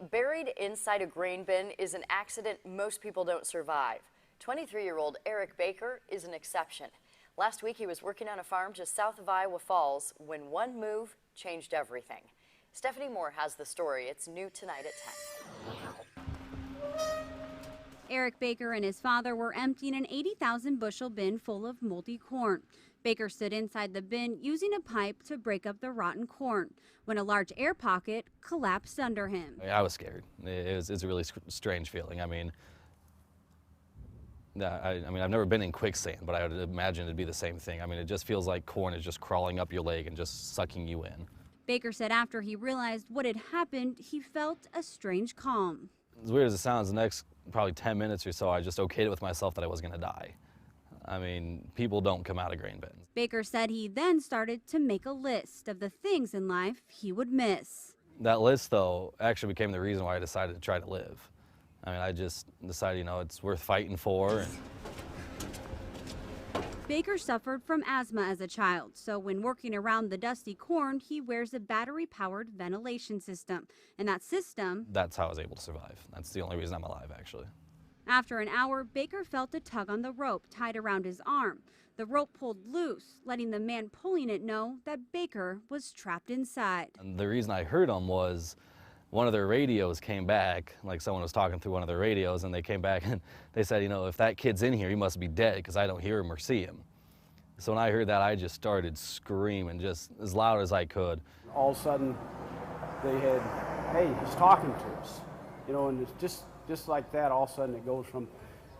Buried inside a grain bin is an accident most people don't survive. 23-year-old Arick Baker is an exception. Last week he was working on a farm just south of Iowa Falls when one move changed everything. Stephanie Moore has the story. It's new tonight at 10. Arick Baker and his father were emptying an 80,000 bushel bin full of moldy corn. Baker stood inside the bin using a pipe to break up the rotten corn when a large air pocket collapsed under him. I was scared. It's a really strange feeling. I mean, I've never been in quicksand, but I would imagine it'd be the same thing. I mean, it just feels like corn is just crawling up your leg and just sucking you in. Baker said after he realized what had happened, he felt a strange calm. As weird as it sounds, the next probably 10 minutes or so, I just okayed it with myself that I was going to die. I mean, people don't come out of grain bins. Baker said he then started to make a list of the things in life he would miss. That list, though, actually became the reason why I decided to try to live. I mean, I just decided, it's worth fighting for. Baker suffered from asthma as a child, so when working around the dusty corn, he wears a battery-powered ventilation system. And that system... That's how I was able to survive. That's the only reason I'm alive, actually. After an hour, Baker felt a tug on the rope tied around his arm. The rope pulled loose, letting the man pulling it know that Baker was trapped inside. And the reason I heard him was one of their radios came back, like someone was talking through one of their radios, and they came back and they said, if that kid's in here, he must be dead because I don't hear him or see him. So when I heard that, I just started screaming just as loud as I could. All of a sudden, they had, hey, he's talking to us, and it's just like that, all of a sudden it goes from,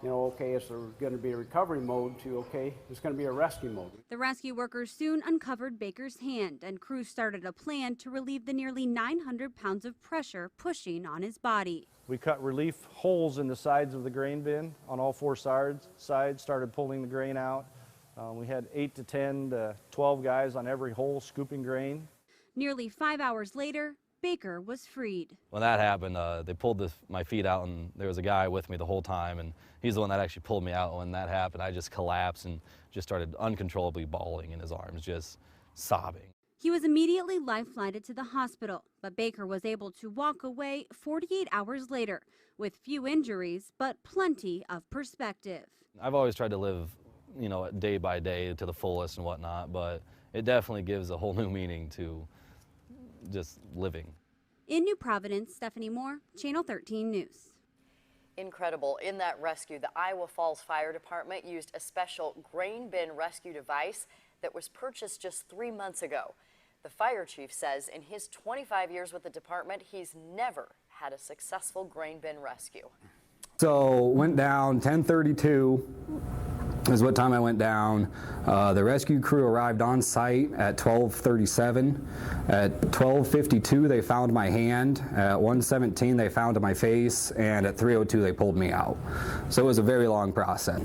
okay, it's going to be a recovery mode to, okay, it's going to be a rescue mode. The rescue workers soon uncovered Baker's hand, and crews started a plan to relieve the nearly 900 pounds of pressure pushing on his body. We cut relief holes in the sides of the grain bin on all four sides, started pulling the grain out. We had 8 to 10 to 12 guys on every hole scooping grain. Nearly 5 hours later, Baker was freed. When that happened, they pulled my feet out, and there was a guy with me the whole time, and he's the one that actually pulled me out. When that happened, I just collapsed and just started uncontrollably bawling in his arms, just sobbing. He was immediately life-flighted to the hospital, but Baker was able to walk away 48 hours later with few injuries, but plenty of perspective. I've always tried to live, day by day to the fullest and whatnot, but it definitely gives a whole new meaning to just living. In New Providence, Stephanie Moore, Channel 13 News. Incredible. In that rescue, the Iowa Falls Fire Department used a special grain bin rescue device that was purchased just 3 months ago. The fire chief says in his 25 years with the department, he's never had a successful grain bin rescue. So went down 10:32 is what time I went down. The rescue crew arrived on site at 12:37. At 12:52 they found my hand. At 1:17 they found my face, and at 3:02 they pulled me out. So it was a very long process.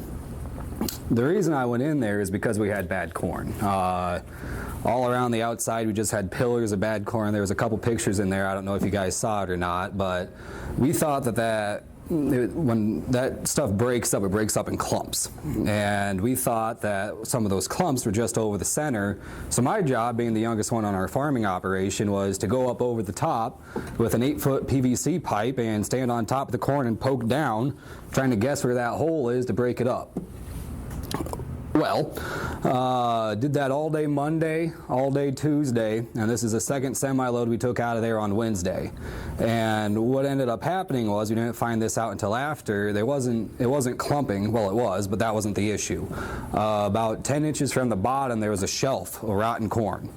The reason I went in there is because we had bad corn. All around the outside we just had pillars of bad corn. There was a couple pictures in there. I don't know if you guys saw it or not, but we thought that when that stuff breaks up, it breaks up in clumps. And we thought that some of those clumps were just over the center. So my job, being the youngest one on our farming operation, was to go up over the top with an 8-foot PVC pipe and stand on top of the corn and poke down, trying to guess where that hole is to break it up. Well, did that all day Monday, all day Tuesday, and this is the second semi-load we took out of there on Wednesday. And what ended up happening was, we didn't find this out until after, it wasn't clumping, well it was, but that wasn't the issue. About 10 inches from the bottom there was a shelf of rotten corn.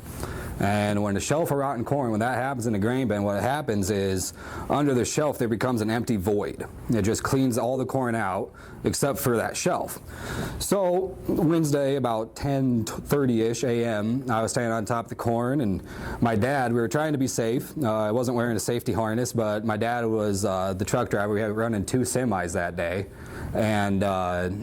And when the shelf of rotten corn, when that happens in a grain bin, what happens is under the shelf there becomes an empty void. It just cleans all the corn out except for that shelf. So Wednesday about 10:30-ish a.m. I was standing on top of the corn, and my dad, we were trying to be safe. I wasn't wearing a safety harness, but my dad was the truck driver. We had running 2 semis that day. And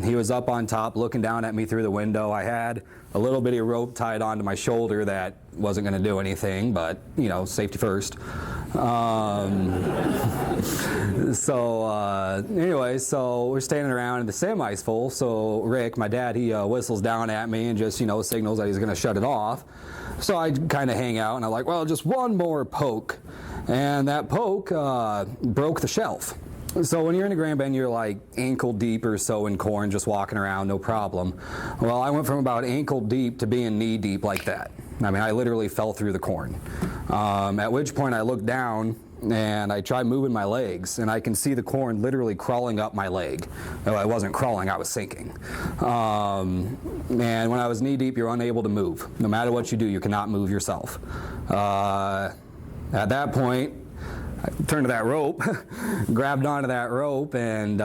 he was up on top looking down at me through the window. I had a little bitty rope tied onto my shoulder that wasn't going to do anything, but safety first. Anyway, so we're standing around and the semi's full. So Rick, my dad, he whistles down at me and just signals that he's going to shut it off. So I kind of hang out and I'm like, well, just one more poke. and that poke broke the shelf. So when you're in a grain bin, you're like ankle deep or so in corn, just walking around, no problem. Well, I went from about ankle deep to being knee deep like that. I mean, I literally fell through the corn. At which point I looked down and I tried moving my legs, and I can see the corn literally crawling up my leg. No, I wasn't crawling, I was sinking. And when I was knee deep, you're unable to move. No matter what you do, you cannot move yourself. At that point, I turned to that rope, grabbed onto that rope, and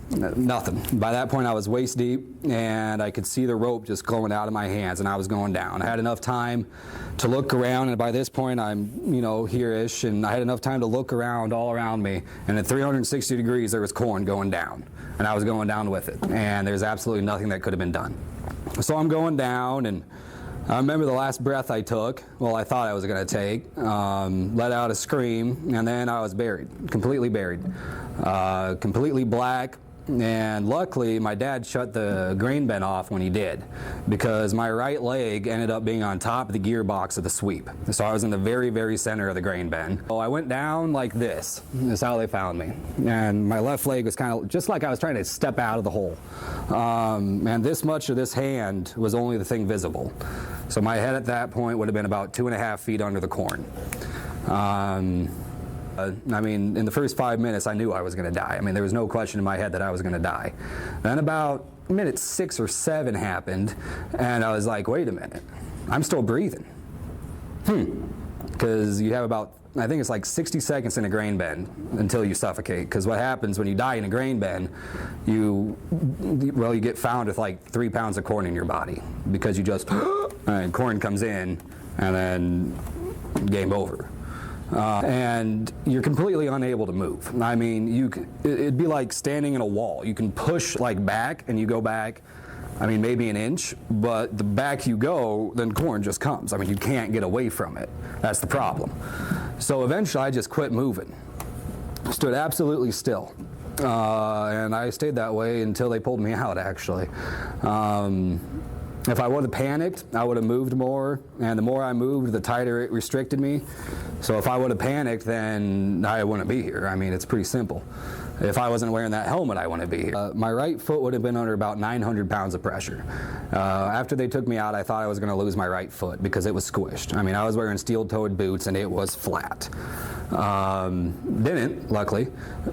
nothing. By that point, I was waist deep, and I could see the rope just going out of my hands, and I was going down. I had enough time to look around, and by this point, I'm, here-ish, and I had enough time to look around, all around me, and at 360 degrees, there was corn going down, and I was going down with it, and there's absolutely nothing that could have been done. So I'm going down, and I remember the last breath I took, well, I thought I was going to take, let out a scream, and then I was buried, completely black. And luckily, my dad shut the grain bin off when he did, because my right leg ended up being on top of the gearbox of the sweep. So I was in the very, very center of the grain bin. So I went down like this. That's how they found me. And my left leg was kind of just like I was trying to step out of the hole. And this much of this hand was only the thing visible. So my head at that point would have been about 2.5 feet under the corn. I mean, in the first 5 minutes, I knew I was going to die. I mean, there was no question in my head that I was going to die. Then about minute 6 or 7 happened, and I was like, wait a minute, I'm still breathing. Because you have about, I think it's like 60 seconds in a grain bin until you suffocate. Because what happens when you die in a grain bin, you get found with like 3 pounds of corn in your body. Because you just, and corn comes in, and then game over. And you're completely unable to move. I mean, it'd be like standing in a wall. You can push like back, and you go back, I mean, maybe an inch, but the back you go, then corn just comes. I mean, you can't get away from it. That's the problem. So eventually I just quit moving. Stood absolutely still. And I stayed that way until they pulled me out, actually. If I would have panicked, I would have moved more, and the more I moved, the tighter it restricted me. So if I would have panicked, then I wouldn't be here. I mean, it's pretty simple. If I wasn't wearing that helmet, I wouldn't be here. My right foot would have been under about 900 pounds of pressure. After they took me out, I thought I was going to lose my right foot because it was squished. I mean, I was wearing steel-toed boots, and it was flat. Didn't, luckily,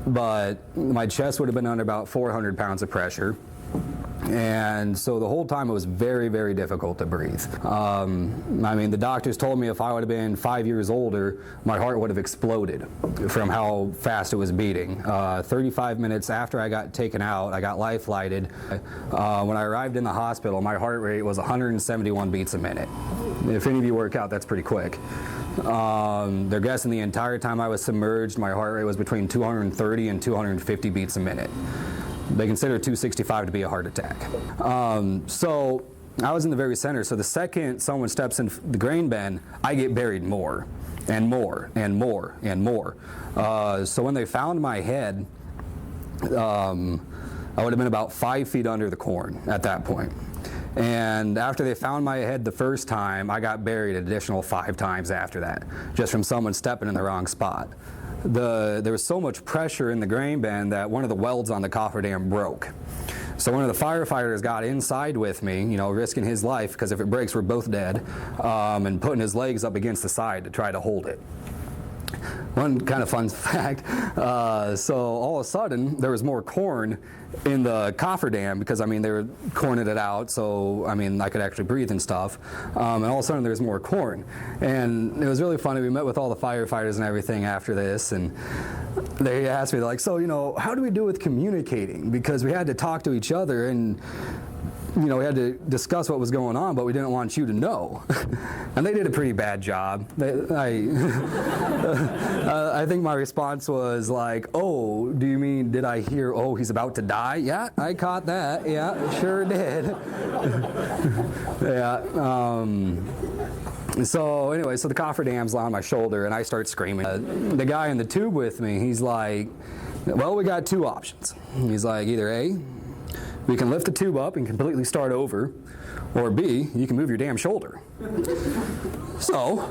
but my chest would have been under about 400 pounds of pressure. And so the whole time it was very, very difficult to breathe. I mean, the doctors told me if I would have been 5 years older, my heart would have exploded from how fast it was beating. 35 minutes after I got taken out, I got life flighted. When I arrived in the hospital, my heart rate was 171 beats a minute. If any of you work out, that's pretty quick. They're guessing the entire time I was submerged, my heart rate was between 230 and 250 beats a minute. They consider 265 to be a heart attack. So I was in the very center, so the second someone steps in the grain bin, I get buried more and more and more and more. So when they found my head, I would have been about 5 feet under the corn at that point. And after they found my head the first time, I got buried an additional 5 times after that, just from someone stepping in the wrong spot. There was so much pressure in the grain bin that one of the welds on the cofferdam broke. So one of the firefighters got inside with me, risking his life, because if it breaks, we're both dead, and putting his legs up against the side to try to hold it. One kind of fun fact, so all of a sudden there was more corn in the cofferdam because, I mean, they were corning it out, so, I mean, I could actually breathe and stuff. And all of a sudden there was more corn. And it was really funny. We met with all the firefighters and everything after this, and they asked me, like, so, how do we do with communicating? Because we had to talk to each other, and we had to discuss what was going on, but we didn't want you to know. And they did a pretty bad job. I think my response was like, oh, do you mean, did I hear, oh, he's about to die? Yeah, I caught that. Yeah, sure did. Yeah. So anyway, so the cofferdam's on my shoulder, and I start screaming. The guy in the tube with me, he's like, well, we got 2 options. He's like, either A, we can lift the tube up and completely start over, or B, you can move your damn shoulder. So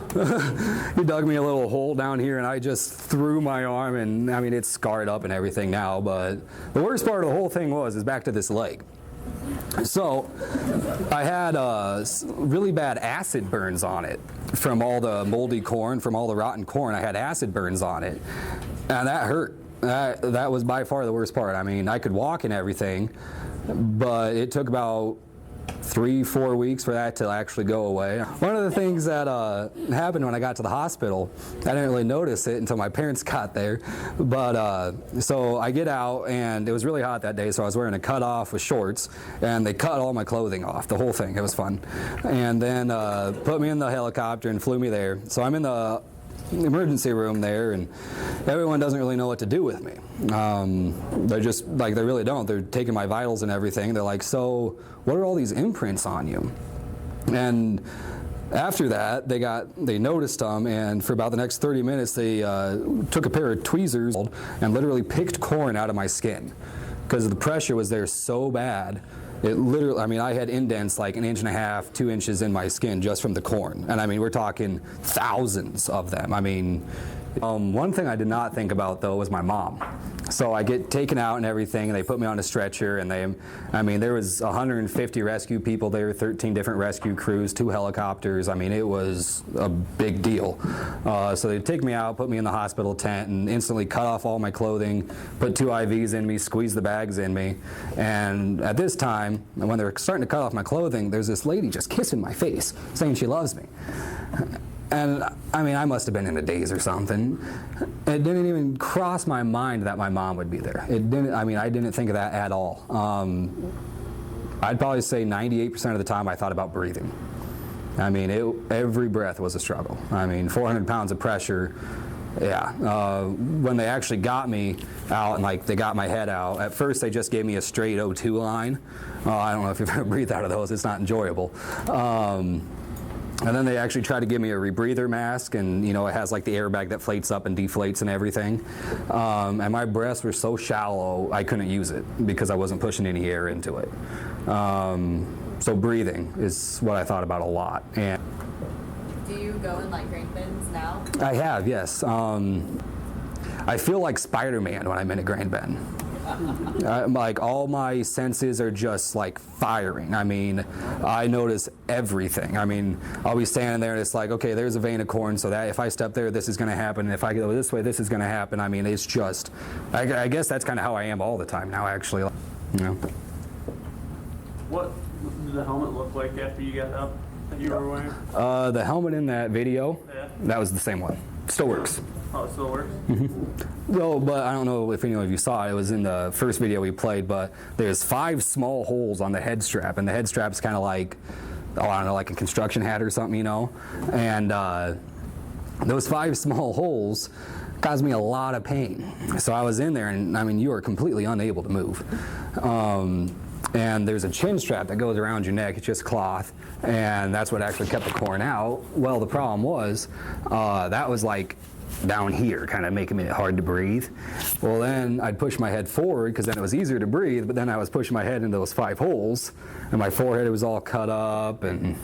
he dug me a little hole down here, and I just threw my arm, and I mean, it's scarred up and everything now, but the worst part of the whole thing is back to this leg. So I had really bad acid burns on it from all the moldy corn, from all the rotten corn. I had acid burns on it, and that hurt. That was by far the worst part. I mean, I could walk and everything, but it took about 3-4 weeks for that to actually go away. One of the things that happened when I got to the hospital, I didn't really notice it until my parents got there, but so I get out, and it was really hot that day, so I was wearing a cutoff with shorts, and they cut all my clothing off, the whole thing. It was fun. And then put me in the helicopter and flew me there. So I'm in the emergency room there, and everyone doesn't really know what to do with me. They're just like, they really don't. They're taking my vitals and everything. They're like, so what are all these imprints on you? And after that, they noticed them, and for about the next 30 minutes, they took a pair of tweezers and literally picked corn out of my skin because the pressure was there so bad. It literally, I mean, I had indents like 1.5 to 2 inches in my skin just from the corn. And I mean, we're talking thousands of them. I mean, one thing I did not think about though was my mom. So I get taken out and everything, and they put me on a stretcher, and I mean, there was 150 rescue people there, 13 different rescue crews, 2 helicopters. I mean, it was a big deal. So they take me out, put me in the hospital tent, and instantly cut off all my clothing, put 2 IVs in me, squeeze the bags in me. And at this time, when they're starting to cut off my clothing, there's this lady just kissing my face, saying she loves me. And I mean, I must have been in a daze or something. It didn't even cross my mind that my mom would be there. It didn't. I mean, I didn't think of that at all. I'd probably say 98% of the time I thought about breathing. I mean, every breath was a struggle. I mean, 400 pounds of pressure. Yeah. When they actually got me out and like they got my head out, at first they just gave me a straight O2 line. I don't know if you've ever breathed out of those. It's not enjoyable. And then they actually tried to give me a rebreather mask, and you know, it has like the airbag that inflates up and deflates and everything. And my breaths were so shallow I couldn't use it because I wasn't pushing any air into it. So breathing is what I thought about a lot. And Do you go in like grain bins now? I have, yes. I feel like Spider-Man when I'm in a grain bin. Like all my senses are just like firing. I mean, I notice everything. I mean, I'll be standing there and it's like, okay, there's a vein of corn, so that if I step there, this is going to happen. And if I go this way, this is going to happen. I mean, it's just, I guess that's kind of how I am all the time now, actually. You know. What did the helmet look like after you got up that you were wearing? The helmet in that video, Yeah. that was the same one. Still works. Oh, it still works? No, but I don't know if any of you saw it. It was in the first video we played, but there's 5 small holes on the head strap, and the head strap's kind of like, oh, I don't know, like a construction hat or something, you know? And those 5 small holes caused me a lot of pain. So I was in there, and I mean, you are completely unable to move. And there's a chin strap that goes around your neck. It's just cloth, and that's what actually kept the corn out. Well, the problem was that was like down here, kind of making it hard to breathe. Well, then I'd push my head forward because then it was easier to breathe, but then I was pushing my head into those 5 holes, and my forehead was all cut up, and